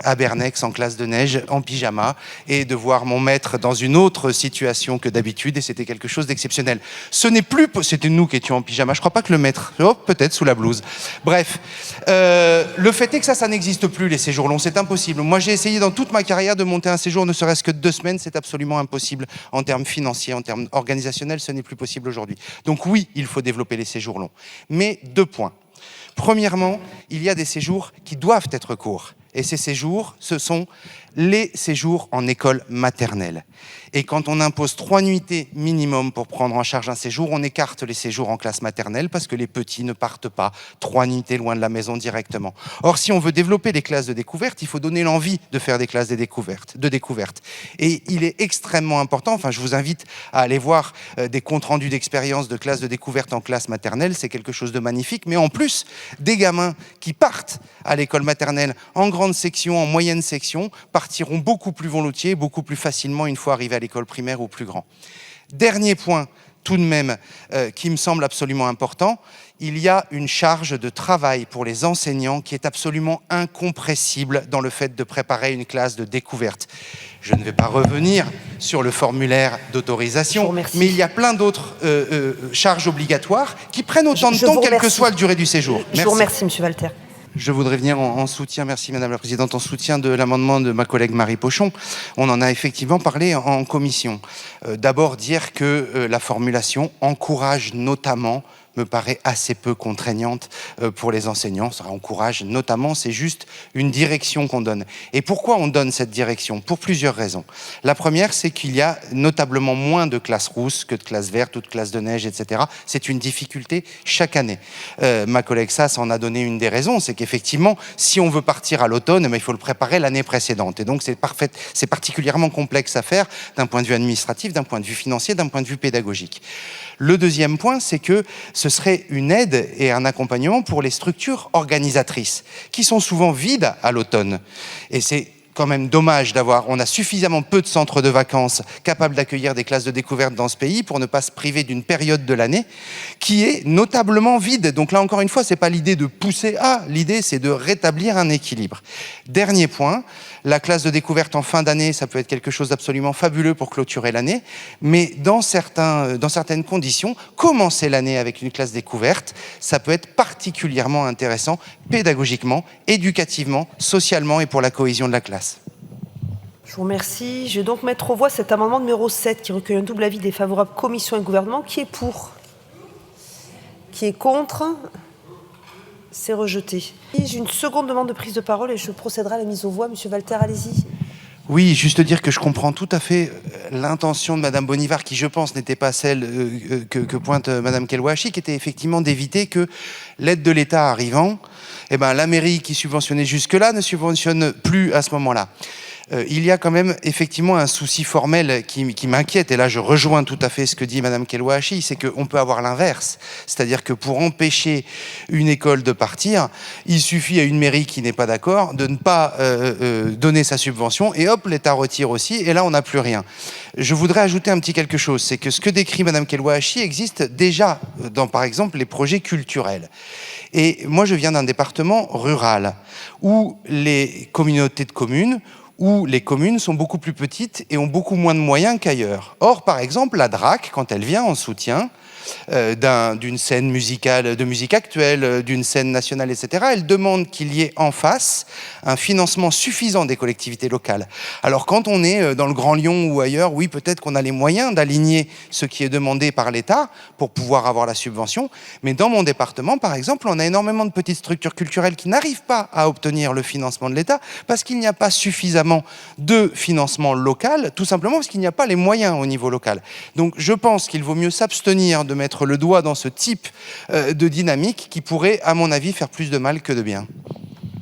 à Bernex en classe de neige en pyjama et de voir mon maître dans une autre situation que d'habitude, et c'était quelque chose d'exceptionnel. Ce n'est plus, c'était nous qui étions en pyjama, je crois pas que le maître, peut-être sous la blouse. Bref, le fait est que ça n'existe plus, les séjours longs, c'est impossible. Moi, j'ai essayé dans toute ma carrière de monter un séjour, ne serait-ce que 2 semaines, c'est absolument impossible en termes financiers, en termes organisationnels, ce n'est plus possible aujourd'hui. Donc oui, il faut développer les séjours longs. Mais 2 points. Premièrement, il y a des séjours qui doivent être courts Et ces séjours, ce sont les séjours en école maternelle. Et quand on impose 3 nuitées minimum pour prendre en charge un séjour, on écarte les séjours en classe maternelle parce que les petits ne partent pas 3 nuitées loin de la maison directement. Or, si on veut développer les classes de découverte, il faut donner l'envie de faire des classes de découverte. Et il est extrêmement important, enfin je vous invite à aller voir des comptes rendus d'expérience de classes de découverte en classe maternelle, c'est quelque chose de magnifique, mais en plus, des gamins qui partent à l'école maternelle en grande section, en moyenne section, partiront beaucoup plus volontiers, beaucoup plus facilement une fois arrivés à l'école primaire ou plus grand. Dernier point, tout de même, qui me semble absolument important, il y a une charge de travail pour les enseignants qui est absolument incompressible dans le fait de préparer une classe de découverte. Je ne vais pas revenir sur le formulaire d'autorisation, mais il y a plein d'autres charges obligatoires qui prennent autant de temps, quelle que soit la durée du séjour. Je vous remercie, M. Walter. Je voudrais venir en soutien, merci Madame la Présidente, en soutien de l'amendement de ma collègue Marie Pochon. On en a effectivement parlé en commission. D'abord dire que la formulation encourage notamment me paraît assez peu contraignante pour les enseignants. Ça encourage notamment, c'est juste une direction qu'on donne. Et pourquoi on donne cette direction? Pour plusieurs raisons. La première, c'est qu'il y a notablement moins de classes rousses que de classes vertes ou de classes de neige, etc. C'est une difficulté chaque année. Ma collègue Sass en a donné une des raisons, c'est qu'effectivement, si on veut partir à l'automne, il faut le préparer l'année précédente. Et donc, c'est particulièrement complexe à faire d'un point de vue administratif, d'un point de vue financier, d'un point de vue pédagogique. Le deuxième point, c'est que ce serait une aide et un accompagnement pour les structures organisatrices, qui sont souvent vides à l'automne. Et c'est quand même dommage on a suffisamment peu de centres de vacances capables d'accueillir des classes de découverte dans ce pays pour ne pas se priver d'une période de l'année qui est notablement vide. Donc là, encore une fois, c'est pas l'idée de pousser l'idée c'est de rétablir un équilibre. Dernier point, la classe de découverte en fin d'année, ça peut être quelque chose d'absolument fabuleux pour clôturer l'année, mais dans certaines conditions, commencer l'année avec une classe découverte, ça peut être particulièrement intéressant pédagogiquement, éducativement, socialement et pour la cohésion de la classe. Je vous remercie. Je vais donc mettre aux voix cet amendement numéro 7 qui recueille un double avis défavorable commission et gouvernement. Qui est pour? Qui est contre? C'est rejeté. J'ai une seconde demande de prise de parole et je procéderai à la mise aux voix. Monsieur Walter, allez-y. Oui, juste dire que je comprends tout à fait l'intention de Madame Bonivard, qui je pense n'était pas celle que pointe Madame Kelwachi, qui était effectivement d'éviter que l'aide de l'État arrivant, la mairie qui subventionnait jusque-là ne subventionne plus à ce moment-là. Il y a quand même effectivement un souci formel qui m'inquiète, et là je rejoins tout à fait ce que dit Madame Kelwachi, c'est qu'on peut avoir l'inverse, c'est-à-dire que pour empêcher une école de partir, il suffit à une mairie qui n'est pas d'accord de ne pas donner sa subvention, et hop, l'État retire aussi, et là on n'a plus rien. Je voudrais ajouter un petit quelque chose, c'est que ce que décrit Madame Kelwachi existe déjà dans, par exemple, les projets culturels. Et moi je viens d'un département rural, où les communautés de communes, où les communes sont beaucoup plus petites et ont beaucoup moins de moyens qu'ailleurs. Or, par exemple, la DRAC, quand elle vient en soutien d'une scène musicale, de musique actuelle, d'une scène nationale, etc., elle demande qu'il y ait en face un financement suffisant des collectivités locales. Alors, quand on est dans le Grand Lyon ou ailleurs, oui, peut-être qu'on a les moyens d'aligner ce qui est demandé par l'État pour pouvoir avoir la subvention, mais dans mon département, par exemple, on a énormément de petites structures culturelles qui n'arrivent pas à obtenir le financement de l'État parce qu'il n'y a pas suffisamment de financement local, tout simplement parce qu'il n'y a pas les moyens au niveau local. Donc, je pense qu'il vaut mieux s'abstenir de mettre le doigt dans ce type de dynamique qui pourrait, à mon avis, faire plus de mal que de bien.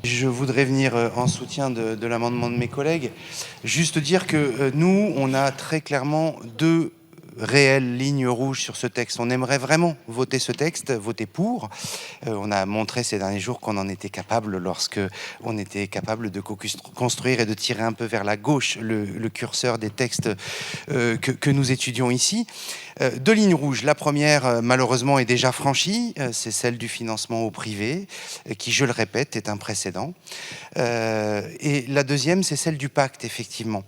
Je voudrais venir en soutien de l'amendement de mes collègues. Juste dire que nous, on a très clairement deux réelle ligne rouge sur ce texte. On aimerait vraiment voter ce texte, voter pour. On a montré ces derniers jours qu'on en était capable lorsque on était capable de construire et de tirer un peu vers la gauche le curseur des textes que nous étudions ici. Deux lignes rouges. La première, malheureusement, est déjà franchie. C'est celle du financement au privé, qui, je le répète, est un précédent. Et la deuxième, c'est celle du pacte, effectivement.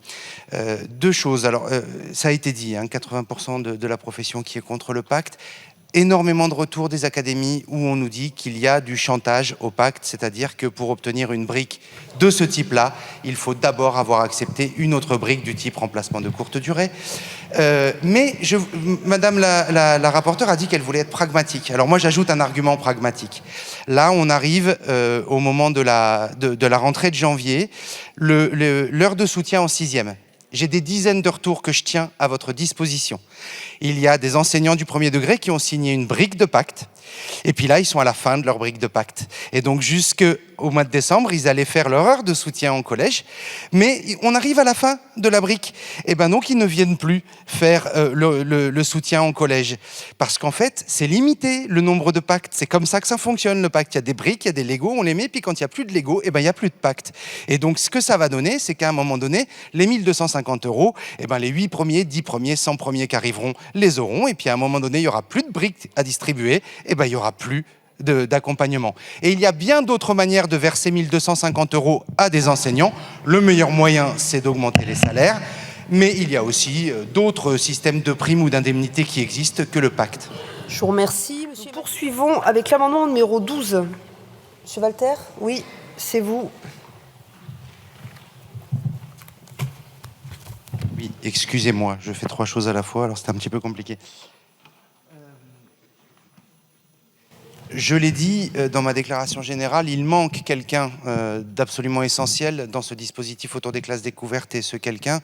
Deux choses. Alors, ça a été dit, 80% de la profession qui est contre le pacte. énormément de retours des académies où on nous dit qu'il y a du chantage au pacte, c'est-à-dire que pour obtenir une brique de ce type-là, il faut d'abord avoir accepté une autre brique du type remplacement de courte durée. Mais Madame la rapporteure a dit qu'elle voulait être pragmatique. Alors moi, j'ajoute un argument pragmatique. Là, on arrive au moment de la rentrée de janvier, l'heure de soutien en 6e. J'ai des dizaines de retours que je tiens à votre disposition. Il y a des enseignants du premier degré qui ont signé une brique de pacte. Et puis là, ils sont à la fin de leur brique de pacte. Et donc, jusqu'au mois de décembre, ils allaient faire leur heure de soutien en collège. Mais on arrive à la fin de la brique. Et ben donc, ils ne viennent plus faire le soutien en collège. Parce qu'en fait, c'est limité le nombre de pactes. C'est comme ça que ça fonctionne, le pacte. Il y a des briques, il y a des Legos, on les met. Puis quand il n'y a plus de Lego, et ben, il n'y a plus de pacte. Et donc, ce que ça va donner, c'est qu'à un moment donné, les 1 250 €, et ben, les 8 premiers, 10 premiers, 100 premiers qui arriveront, les auront. Et puis, à un moment donné, il n'y aura plus de briques à distribuer. Et ben, il n'y aura plus d'accompagnement. Et il y a bien d'autres manières de verser 1 250 € à des enseignants. Le meilleur moyen, c'est d'augmenter les salaires. Mais il y a aussi d'autres systèmes de primes ou d'indemnités qui existent que le pacte. Je vous remercie. Nous poursuivons avec l'amendement numéro 12. Monsieur Walter? Oui, c'est vous. Oui, excusez-moi, je fais 3 choses à la fois, alors c'est un petit peu compliqué. Je l'ai dit dans ma déclaration générale, il manque quelqu'un d'absolument essentiel dans ce dispositif autour des classes découvertes, et ce quelqu'un,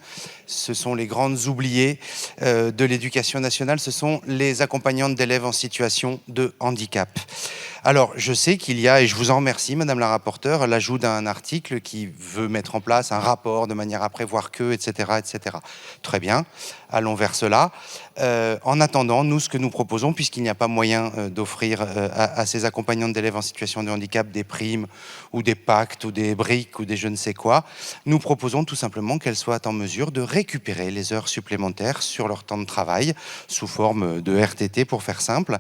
ce sont les grandes oubliées de l'éducation nationale, ce sont les accompagnantes d'élèves en situation de handicap. Alors, je sais qu'il y a, et je vous en remercie, Madame la rapporteure, l'ajout d'un article qui veut mettre en place un rapport de manière à prévoir que, etc., etc. Très bien, allons vers cela. En attendant, nous, ce que nous proposons, puisqu'il n'y a pas moyen d'offrir à ces accompagnantes d'élèves en situation de handicap des primes ou des pactes ou des briques ou des je ne sais quoi, nous proposons tout simplement qu'elles soient en mesure de récupérer les heures supplémentaires sur leur temps de travail sous forme de RTT, pour faire simple.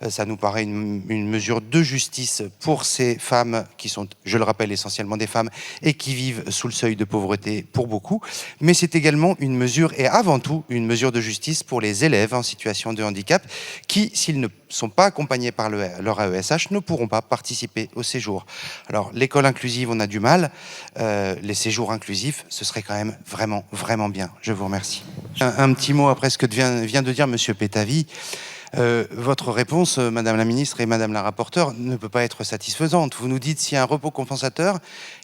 Ça nous paraît une mesure de justice pour ces femmes qui sont, je le rappelle, essentiellement des femmes et qui vivent sous le seuil de pauvreté pour beaucoup, mais c'est également une mesure, et avant tout une mesure de justice pour les élèves en situation de handicap qui, s'ils ne sont pas accompagnés par leur AESH, ne pourront pas participer au séjour. Alors, l'école inclusive, on a du mal. Les séjours inclusifs, ce serait quand même vraiment, vraiment bien. Je vous remercie. Un petit mot après ce que vient de dire Monsieur Pétavy. Votre réponse, Madame la Ministre et Madame la Rapporteure, ne peut pas être satisfaisante. Vous nous dites, s'il y a un repos compensateur,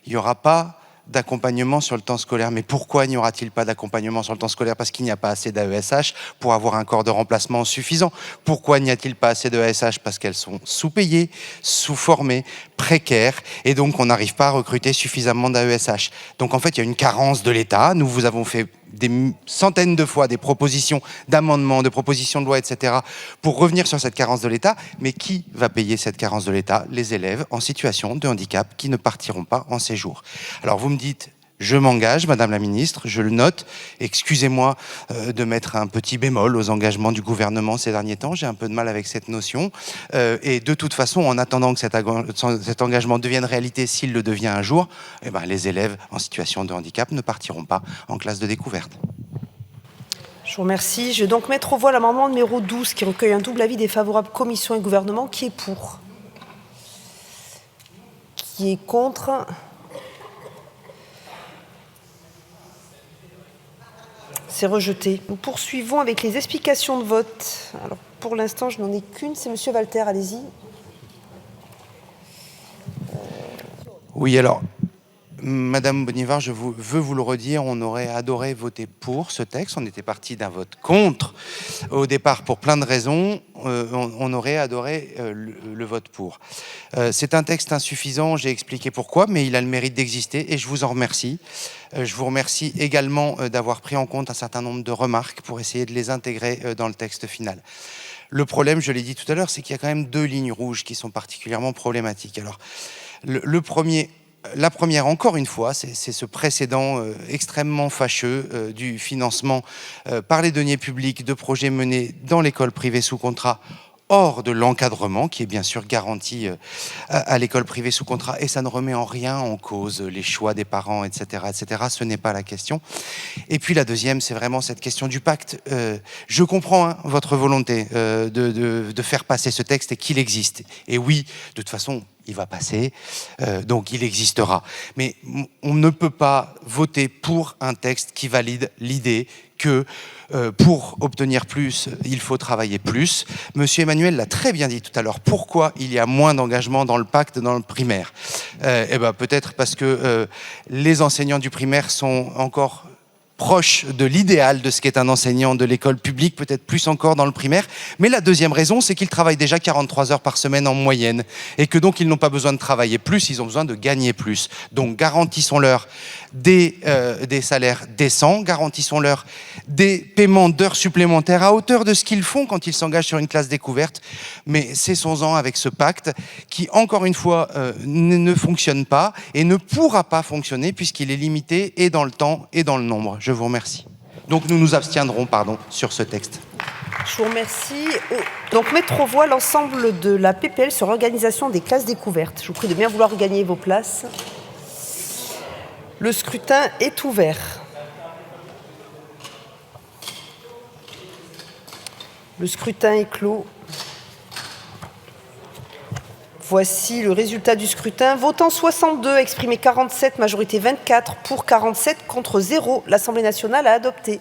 il n'y aura pas d'accompagnement sur le temps scolaire. Mais pourquoi n'y aura-t-il pas d'accompagnement sur le temps scolaire? Parce qu'il n'y a pas assez d'AESH pour avoir un corps de remplacement suffisant. Pourquoi n'y a-t-il pas assez d'AESH? Parce qu'elles sont sous-payées, sous-formées, précaires, et donc on n'arrive pas à recruter suffisamment d'AESH. Donc en fait, il y a une carence de l'État. Nous vous avons fait des centaines de fois des propositions d'amendements, de propositions de loi, etc., pour revenir sur cette carence de l'État. Mais qui va payer cette carence de l'État? Les élèves en situation de handicap qui ne partiront pas en séjour. Alors vous me dites, je m'engage, Madame la Ministre, je le note. Excusez-moi de mettre un petit bémol aux engagements du gouvernement ces derniers temps. J'ai un peu de mal avec cette notion. Et de toute façon, en attendant que cet engagement devienne réalité, s'il le devient un jour, eh ben, les élèves en situation de handicap ne partiront pas en classe de découverte. Je vous remercie. Je vais donc mettre aux voix l'amendement numéro 12 qui recueille un double avis défavorable commission et gouvernement. Qui est pour? Qui est contre? C'est rejeté. Nous poursuivons avec les explications de vote. Alors, pour l'instant, je n'en ai qu'une. C'est Monsieur Walter, allez-y. Oui, alors, Madame Bonivard, je veux vous le redire, on aurait adoré voter pour ce texte. On était parti d'un vote contre au départ pour plein de raisons. On aurait adoré le vote pour. C'est un texte insuffisant, j'ai expliqué pourquoi, mais il a le mérite d'exister et je vous en remercie. Je vous remercie également d'avoir pris en compte un certain nombre de remarques pour essayer de les intégrer dans le texte final. Le problème, je l'ai dit tout à l'heure, c'est qu'il y a quand même 2 lignes rouges qui sont particulièrement problématiques. Alors, la première, encore une fois, c'est ce précédent extrêmement fâcheux du financement par les deniers publics de projets menés dans l'école privée sous contrat hors de l'encadrement qui est bien sûr garanti à l'école privée sous contrat, et ça ne remet en rien en cause les choix des parents, etc., etc. Ce n'est pas la question. Et puis la deuxième, c'est vraiment cette question du pacte. Je comprends votre volonté de faire passer ce texte et qu'il existe. Et oui, de toute façon, il va passer, donc il existera. Mais on ne peut pas voter pour un texte qui valide l'idée que pour obtenir plus, il faut travailler plus. Monsieur Emmanuel l'a très bien dit tout à l'heure. Pourquoi il y a moins d'engagement dans le pacte, dans le primaire ? Peut-être parce que les enseignants du primaire sont encore proche de l'idéal de ce qu'est un enseignant de l'école publique, peut-être plus encore dans le primaire. Mais la deuxième raison, c'est qu'ils travaillent déjà 43 heures par semaine en moyenne et que donc ils n'ont pas besoin de travailler plus, ils ont besoin de gagner plus. Donc garantissons-leur des salaires décents, garantissons-leur des paiements d'heures supplémentaires à hauteur de ce qu'ils font quand ils s'engagent sur une classe découverte. Mais cessons-en avec ce pacte qui, encore une fois, ne fonctionne pas et ne pourra pas fonctionner puisqu'il est limité et dans le temps et dans le nombre. Je vous remercie. Donc nous nous abstiendrons, sur ce texte. Je vous remercie. Donc mettre aux voix l'ensemble de la PPL sur l'organisation des classes découvertes. Je vous prie de bien vouloir regagner vos places. Le scrutin est ouvert. Le scrutin est clos. Voici le résultat du scrutin. Votant 62, exprimé 47, majorité 24, pour 47, contre 0. L'Assemblée nationale a adopté.